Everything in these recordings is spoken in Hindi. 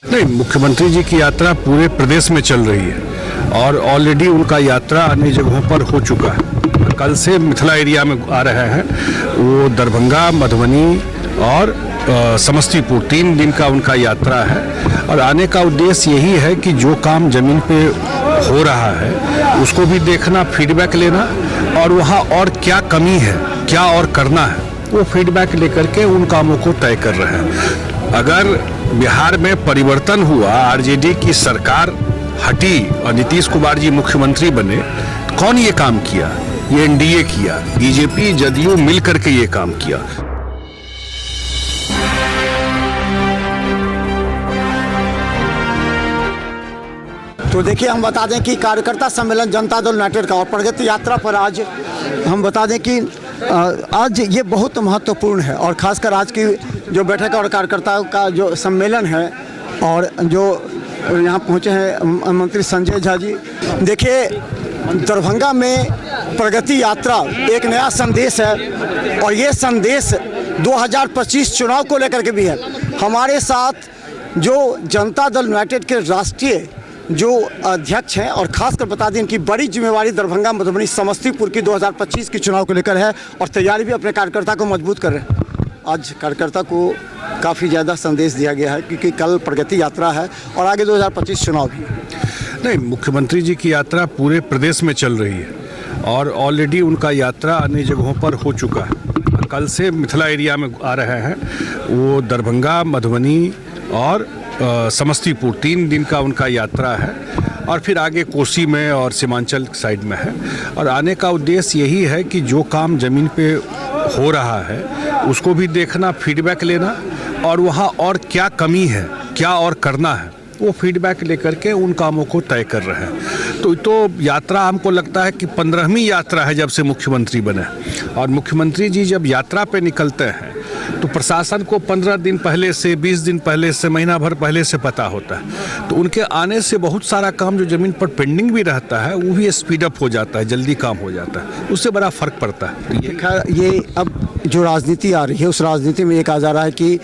नहीं, मुख्यमंत्री जी की यात्रा पूरे प्रदेश में चल रही है और ऑलरेडी उनका यात्रा अन्य जगहों पर हो चुका है। कल से मिथिला एरिया में आ रहे हैं, वो दरभंगा, मधुबनी और समस्तीपुर 3 दिन का उनका यात्रा है। और आने का उद्देश्य यही है कि जो काम जमीन पे हो रहा है उसको भी देखना, फीडबैक लेना और वहाँ और क्या कमी है, क्या और करना है, वो फीडबैक लेकर के उन कामों को तय कर रहे हैं। अगर बिहार में परिवर्तन हुआ, आरजेडी की सरकार हटी और नीतीश कुमार जी मुख्यमंत्री बने, कौन ये काम किया? ये एनडीए किया, बीजेपी जदयू मिल करके ये काम किया। तो देखिए, हम बता दें कि कार्यकर्ता सम्मेलन जनता दल यूनाइटेड का और प्रगति यात्रा पर आज हम बता दें कि आज ये बहुत महत्वपूर्ण है और ख़ासकर आज की जो बैठक और कार्यकर्ताओं का जो सम्मेलन है और जो यहाँ पहुँचे हैं मंत्री संजय झा जी। देखिए, दरभंगा में प्रगति यात्रा एक नया संदेश है और ये संदेश 2025 चुनाव को लेकर के भी है। हमारे साथ जो जनता दल यूनाइटेड के राष्ट्रीय जो अध्यक्ष हैं और खासकर बता दें इनकी बड़ी जिम्मेवारी दरभंगा, मधुबनी, समस्तीपुर की 2025 की चुनाव को लेकर है और तैयारी भी अपने कार्यकर्ता को मजबूत कर रहे हैं। आज कार्यकर्ता को काफ़ी ज़्यादा संदेश दिया गया है क्योंकि कल प्रगति यात्रा है और आगे 2025 चुनाव भी। नहीं, मुख्यमंत्री जी की यात्रा पूरे प्रदेश में चल रही है और ऑलरेडी उनका यात्रा अन्य जगहों पर हो चुका है। कल से मिथिला एरिया में आ रहे हैं, वो दरभंगा, मधुबनी और समस्तीपुर 3 दिन का उनका यात्रा है और फिर आगे कोसी में और सीमांचल साइड में है। और आने का उद्देश्य यही है कि जो काम ज़मीन पे हो रहा है उसको भी देखना, फीडबैक लेना और वहाँ और क्या कमी है, क्या और करना है, वो फीडबैक लेकर के उन कामों को तय कर रहे हैं। तो यात्रा हमको लगता है कि 15वीं यात्रा है जब से मुख्यमंत्री बने और मुख्यमंत्री जी जब यात्रा पे निकलते हैं तो प्रशासन को 15 दिन पहले से, 20 दिन पहले से, महीना भर पहले से पता होता है। तो उनके आने से बहुत सारा काम जो ज़मीन पर पेंडिंग भी रहता है वो भी स्पीड अप हो जाता है, जल्दी काम हो जाता है, उससे बड़ा फ़र्क पड़ता है। तो ये अब जो राजनीति आ रही है उस राजनीति में ये कहा जा रहा है कि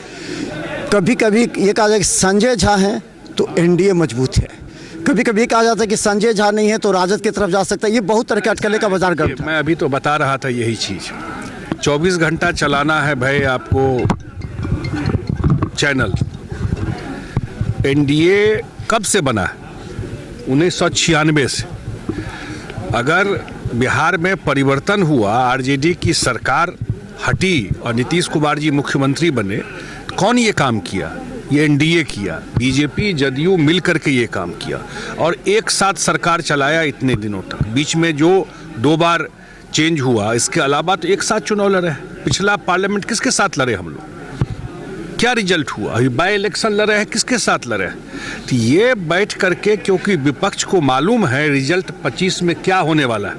कभी कभी ये कहा जाए कि संजय झा हैं तो एनडीए मजबूत है, कभी कभी कहा जाता है कि संजय झा नहीं है तो राजद की तरफ जा सकता है। ये बहुत तरह के अटकले का बाजार गर्म है। मैं अभी तो बता रहा था यही चीज़। 24 घंटा चलाना है भाई आपको चैनल। एनडीए कब से बना है? 1996 से। अगर बिहार में परिवर्तन हुआ, आरजेडी की सरकार हटी और नीतीश कुमार जी मुख्यमंत्री बने, कौन ये काम किया? ये एनडीए किया, बीजेपी जदयू मिल करके ये काम किया और एक साथ सरकार चलाया इतने दिनों तक। बीच में जो 2 बार चेंज हुआ, इसके अलावा तो एक साथ चुनाव लड़े। पिछला पार्लियामेंट किसके साथ लड़े हम लोग? क्या रिजल्ट हुआ? अभी बाई इलेक्शन लड़े हैं, किसके साथ लड़े हैं? तो ये बैठ करके, क्योंकि विपक्ष को मालूम है रिजल्ट 25 में क्या होने वाला है,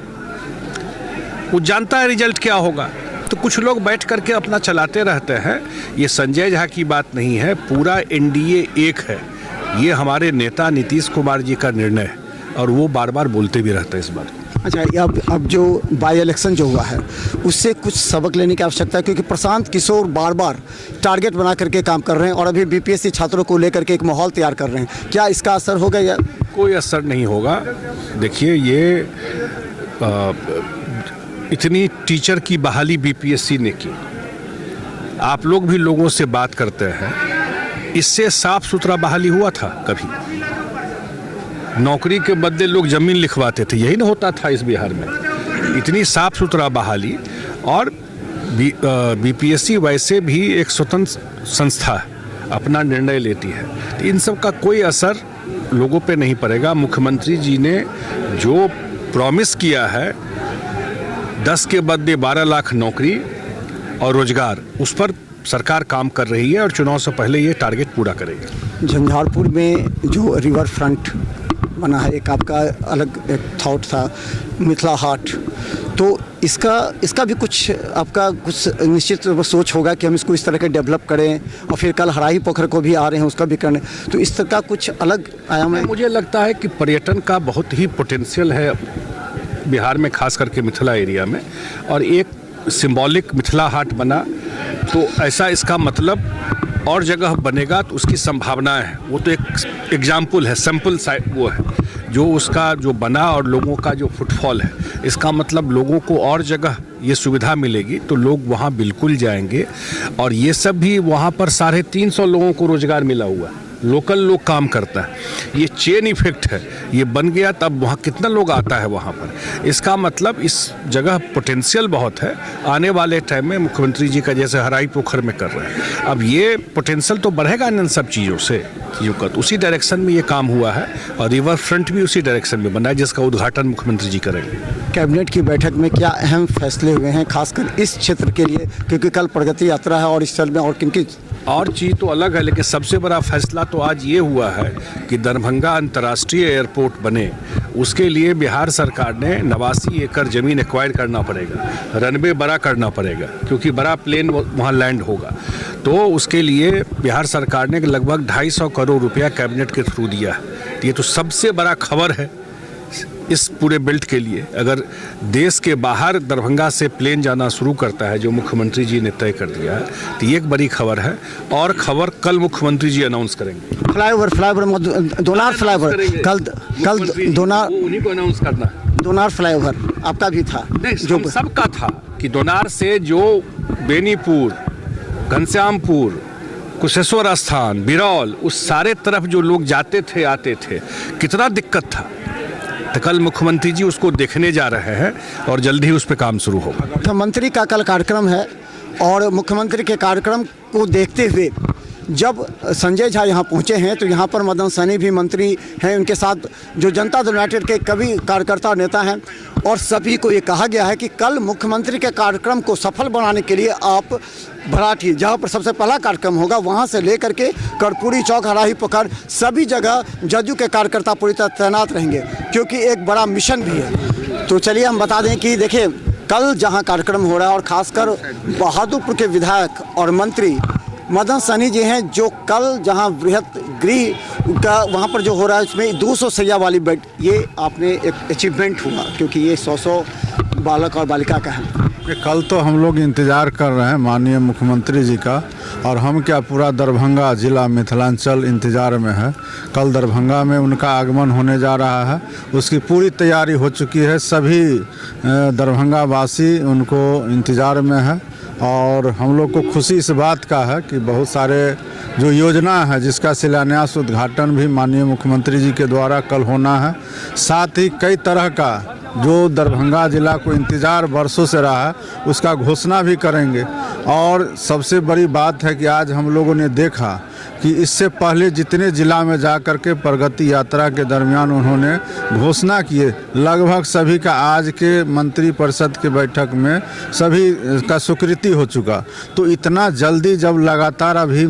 वो जानता है रिजल्ट क्या होगा, तो कुछ लोग बैठ करके अपना चलाते रहते हैं। ये संजय झा की बात नहीं है, पूरा एनडीए एक है। ये हमारे नेता नीतीश कुमार जी का निर्णय है और वो बार बार बोलते भी रहते हैं इस बात को। अच्छा, अब जो बाई इलेक्शन जो हुआ है उससे कुछ सबक लेने की आवश्यकता है क्योंकि प्रशांत किशोर बार बार टारगेट बना करके काम कर रहे हैं और अभी बीपीएससी छात्रों को लेकर के एक माहौल तैयार कर रहे हैं। क्या इसका असर होगा या कोई असर नहीं होगा? देखिए, ये इतनी टीचर की बहाली बीपीएससी ने की, आप लोग भी लोगों से बात करते हैं, इससे साफ सुथरा बहाली हुआ था कभी? नौकरी के बदले लोग जमीन लिखवाते थे, यही ना होता था इस बिहार में? इतनी साफ सुथरा बहाली। और बीपीएससी वैसे भी एक स्वतंत्र संस्था है, अपना निर्णय लेती है, तो इन सब का कोई असर लोगों पे नहीं पड़ेगा। मुख्यमंत्री जी ने जो प्रॉमिस किया है 10 के बदले 12 लाख नौकरी और रोजगार, उस पर सरकार काम कर रही है और चुनाव से पहले ये टारगेट पूरा करेगी। झंझारपुर में जो रिवर फ्रंट बना है, एक आपका अलग एक थॉट था, मिथिला हाट, तो इसका भी कुछ आपका कुछ निश्चित सोच होगा कि हम इसको इस तरह के डेवलप करें और फिर कल हराही पोखर को भी आ रहे हैं उसका भी करने, तो इस तरह का कुछ अलग आयाम है? मुझे लगता है कि पर्यटन का बहुत ही पोटेंशियल है बिहार में, खास करके मिथिला एरिया में, और एक सिंबॉलिक मिथिला हाट बना तो ऐसा इसका मतलब और जगह बनेगा तो उसकी संभावनाएं हैं। वो तो एक एग्जाम्पल है, सैम्पल वो है जो उसका जो बना और लोगों का जो फुटफॉल है। इसका मतलब लोगों को और जगह ये सुविधा मिलेगी तो लोग वहाँ बिल्कुल जाएंगे। और ये सब भी वहाँ पर 350 लोगों को रोजगार मिला हुआ है, लोकल लोग काम करता है। ये चेन इफेक्ट है, ये बन गया तब वहाँ कितना लोग आता है वहाँ पर। इसका मतलब इस जगह पोटेंशियल बहुत है। आने वाले टाइम में मुख्यमंत्री जी का जैसे हराई पोखर में कर रहे हैं, अब ये पोटेंशियल तो बढ़ेगा इन सब चीज़ों से, तो उसी डायरेक्शन में ये काम हुआ है। और रिवर फ्रंट भी उसी डायरेक्शन में बना है जिसका उद्घाटन मुख्यमंत्री जी करेंगे। कैबिनेट की बैठक में क्या अहम फैसले हुए हैं खासकर इस क्षेत्र के लिए, क्योंकि कल प्रगति यात्रा है और इस साल में और किनकी और चीज़ तो अलग है, लेकिन सबसे बड़ा फैसला तो आज ये हुआ है कि दरभंगा अंतर्राष्ट्रीय एयरपोर्ट बने। उसके लिए बिहार सरकार ने 89 एकड़ ज़मीन एक्वायर करना पड़ेगा, रनवे बड़ा करना पड़ेगा क्योंकि बड़ा प्लेन वहाँ लैंड होगा। तो उसके लिए बिहार सरकार ने लगभग 250 करोड़ रुपया कैबिनेट के थ्रू दिया है। ये तो सबसे बड़ा खबर है इस पूरे बेल्ट के लिए। अगर देश के बाहर दरभंगा से प्लेन जाना शुरू करता है जो मुख्यमंत्री जी ने तय कर दिया है, तो ये एक बड़ी खबर है। और खबर कल मुख्यमंत्री जी अनाउंस करेंगे। फ्लाईओवर दोनार फ्लाईओवर कल दोनार उन्हीं को अनाउंस करना है। दोनार फ्लाईओवर आपका भी था, जो सबका था कि दोनार से जो बेनीपुर, घनश्यामपुर, कुशेश्वर स्थान, बिरौल, उस सारे तरफ जो लोग जाते थे आते थे, कितना दिक्कत था। तो कल मुख्यमंत्री जी उसको देखने जा रहे हैं और जल्दी उस पर काम शुरू होगा। मुख्यमंत्री का कल कार्यक्रम है और मुख्यमंत्री के कार्यक्रम को देखते हुए जब संजय झा यहाँ पहुँचे हैं तो यहाँ पर मदन सहनी भी मंत्री हैं, उनके साथ जो जनता दल यूनाइटेड के कभी कार्यकर्ता और नेता हैं। और सभी को ये कहा गया है कि कल मुख्यमंत्री के कार्यक्रम को सफल बनाने के लिए आप भराठी, जहाँ पर सबसे पहला कार्यक्रम होगा, वहाँ से लेकर के कर्पूरी चौक, हराही पोखर, सभी जगह जदयू के कार्यकर्ता पूरी तरह तैनात रहेंगे क्योंकि एक बड़ा मिशन भी है। तो चलिए हम बता दें कि देखिए कल जहाँ कार्यक्रम हो रहा है और ख़ासकर बहादुरपुर के विधायक और मंत्री मदन सहनी जी हैं, जो कल जहां बृहत गृह का वहां पर जो हो रहा है उसमें 200 सैया वाली बेड, ये आपने एक अचीवमेंट हुआ क्योंकि ये 100 बालक और बालिका का है। कल तो हम लोग इंतज़ार कर रहे हैं माननीय मुख्यमंत्री जी का, और हम क्या पूरा दरभंगा जिला मिथिलांचल इंतज़ार में है। कल दरभंगा में उनका आगमन होने जा रहा है, उसकी पूरी तैयारी हो चुकी है। सभी दरभंगा वासी उनको इंतज़ार में है और हम लोग को खुशी इस बात का है कि बहुत सारे जो योजना है जिसका शिलान्यास उद्घाटन भी माननीय मुख्यमंत्री जी के द्वारा कल होना है। साथ ही कई तरह का जो दरभंगा जिला को इंतज़ार वर्षों से रहा है उसका घोषणा भी करेंगे। और सबसे बड़ी बात है कि आज हम लोगों ने देखा कि इससे पहले जितने ज़िला में जा कर के प्रगति यात्रा के दरमियान उन्होंने घोषणा किए, लगभग सभी का आज के मंत्रिपरिषद के बैठक में सभी का स्वीकृति हो चुका। तो इतना जल्दी जब लगातार अभी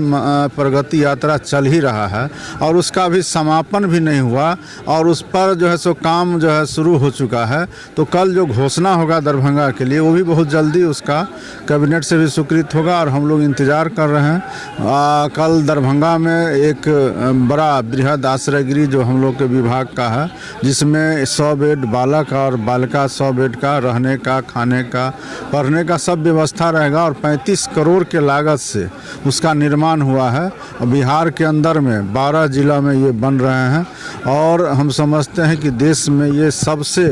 प्रगति यात्रा चल ही रहा है और उसका भी समापन भी नहीं हुआ और उस पर जो है सो काम जो है शुरू हो चुका है, तो कल जो घोषणा होगा दरभंगा के लिए वो भी बहुत जल्दी उसका कैबिनेट से भी स्वीकृत होगा और हम लोग इंतज़ार कर रहे हैं। कल दरभंगा में एक बड़ा बृहद आश्रय गृह जो हम लोग के विभाग का है, जिसमें 100 बेड बालक और बालिका 100 बेड का रहने का, खाने का, पढ़ने का सब व्यवस्था रहेगा और 35 करोड़ के लागत से उसका निर्माण हुआ है। बिहार के अंदर में 12 जिला में ये बन रहे हैं और हम समझते हैं कि देश में ये सबसे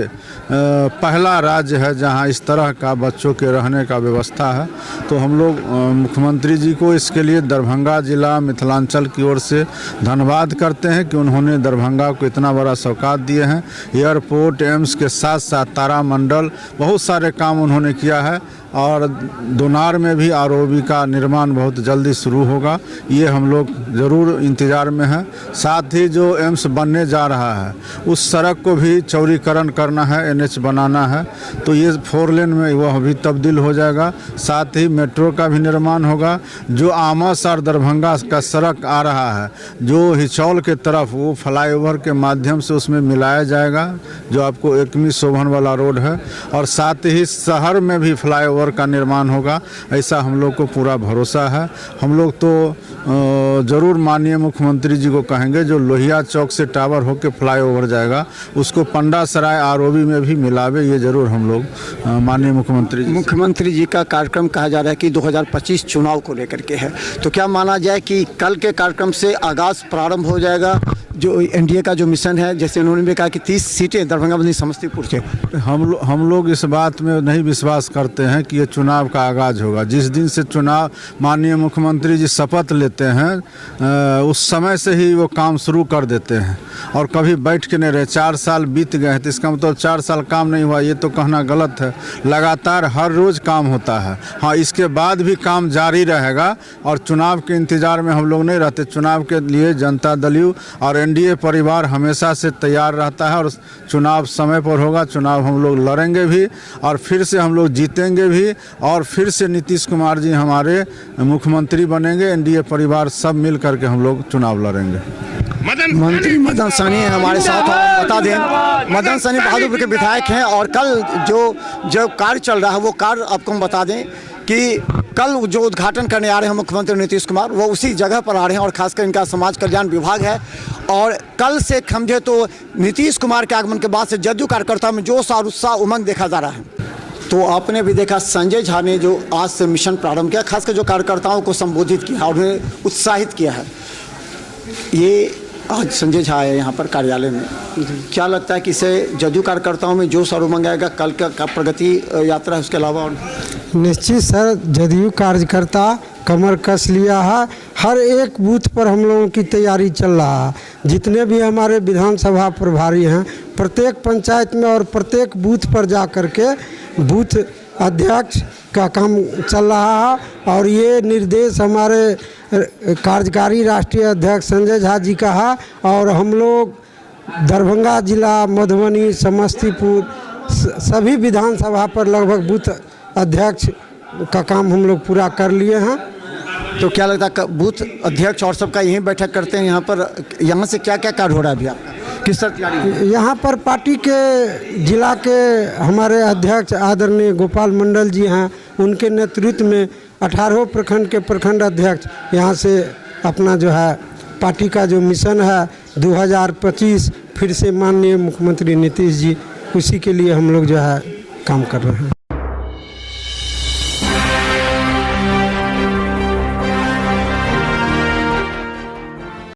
पहला राज्य है जहां इस तरह का बच्चों के रहने का व्यवस्था है। तो हम लोग मुख्यमंत्री जी को इसके लिए दरभंगा जिला मिथिलांचल की ओर से धन्यवाद करते हैं कि उन्होंने दरभंगा को इतना बड़ा सौगात दिए हैं। एयरपोर्ट, एम्स के साथ साथ तारामंडल, बहुत सारे काम उन्होंने किया है और दोनार में भी आरओबी का निर्माण बहुत जल्दी शुरू होगा। ये हम लोग ज़रूर इंतज़ार में हैं। साथ ही जो एम्स बनने जा रहा है उस सड़क को भी चौड़ीकरण करना है, एनएच बनाना है, तो ये 4 लेन में वह भी तब्दील हो जाएगा। साथ ही मेट्रो का भी निर्माण होगा। जो आमस और दरभंगा का सड़क आ रहा है जो हिचौल के तरफ, वो फ्लाईओवर के माध्यम से उसमें मिलाया जाएगा, जो आपको एकमी शोभन वाला रोड है। और साथ ही शहर में भी फ्लाईओवर टावर का निर्माण होगा, ऐसा हम लोग को पूरा भरोसा है। हम लोग तो ज़रूर माननीय मुख्यमंत्री जी को कहेंगे जो लोहिया चौक से टावर होकर फ्लाईओवर जाएगा उसको पंडा सराय आरओबी में भी मिलावे, ये ज़रूर हम लोग माननीय मुख्यमंत्री जी का कार्यक्रम कहा जा रहा है कि 2025 चुनाव को लेकर के है, तो क्या माना जाए कि कल के कार्यक्रम से आगाज़ प्रारंभ हो जाएगा जो एनडीए का जो मिशन है? जैसे उन्होंने भी कहा कि 30 सीटें दरभंगा बंदी समस्तीपुर से। हम लोग इस बात में नहीं विश्वास करते हैं कि ये चुनाव का आगाज़ होगा। जिस दिन से चुनाव माननीय मुख्यमंत्री जी शपथ लेते हैं उस समय से ही वो काम शुरू कर देते हैं और कभी बैठ के नहीं रहे। 4 साल बीत गए हैं तो इसका मतलब 4 साल काम नहीं हुआ, ये तो कहना गलत है। लगातार हर रोज़ काम होता है। हाँ, इसके बाद भी काम जारी रहेगा और चुनाव के इंतज़ार में हम लोग नहीं रहते। चुनाव के लिए जनता दल यू और एनडीए परिवार हमेशा से तैयार रहता है और चुनाव समय पर होगा। चुनाव हम लोग लड़ेंगे भी और फिर से हम लोग जीतेंगे भी और फिर से नीतीश कुमार जी हमारे मुख्यमंत्री बनेंगे। एनडीए परिवार सब मिल करके हम लोग चुनाव लड़ेंगे। मंत्री मदन सहनी है हमारे साथ और बता दें मदन सहनी बहादुरपुर के विधायक हैं और कल जो कार्य चल रहा है वो कार्य आपको हम बता दें कि कल जो उद्घाटन करने आ रहे हैं मुख्यमंत्री नीतीश कुमार वो उसी जगह पर आ रहे हैं और खासकर इनका समाज कल्याण विभाग है। और कल से समझे तो नीतीश कुमार के आगमन के बाद से जदयू कार्यकर्ता में जोश और उत्साह उमंग देखा जा रहा है। तो आपने भी देखा संजय झा ने जो आज से मिशन प्रारंभ किया, खासकर जो कार्यकर्ताओं को संबोधित किया और उन्हें उत्साहित किया है। ये आज संजय झा है यहाँ पर कार्यालय में, क्या लगता है कि इससे जदयू कार्यकर्ताओं में जोश और उमंग आएगा? कल का प्रगति यात्रा है उसके अलावा और निश्चित सर, जदयू कार्यकर्ता कमर कस लिया है। हर एक बूथ पर हम लोगों की तैयारी चल रहा है। जितने भी हमारे विधानसभा प्रभारी हैं प्रत्येक पंचायत में और प्रत्येक बूथ पर जा कर के बूथ अध्यक्ष का काम चल रहा है और ये निर्देश हमारे कार्यकारी राष्ट्रीय अध्यक्ष संजय झा जी का है। और हम लोग दरभंगा जिला, मधुबनी, समस्तीपुर सभी विधानसभा पर लगभग बूथ अध्यक्ष का काम हम लोग पूरा कर लिए हैं। तो क्या लगता है बूथ अध्यक्ष और सबका यहीं बैठक करते हैं यहाँ पर? यहाँ से क्या क्या कार्य हो रहा है अभी आपका? किस तरह तैयारी है? यहाँ पर पार्टी के जिला के हमारे अध्यक्ष आदरणीय गोपाल मंडल जी हैं, उनके नेतृत्व में 18 प्रखंड के प्रखंड अध्यक्ष यहाँ से अपना जो है पार्टी का जो मिशन है 2025 फिर से माननीय मुख्यमंत्री नीतीश जी, उसी के लिए हम लोग जो है काम कर रहे हैं।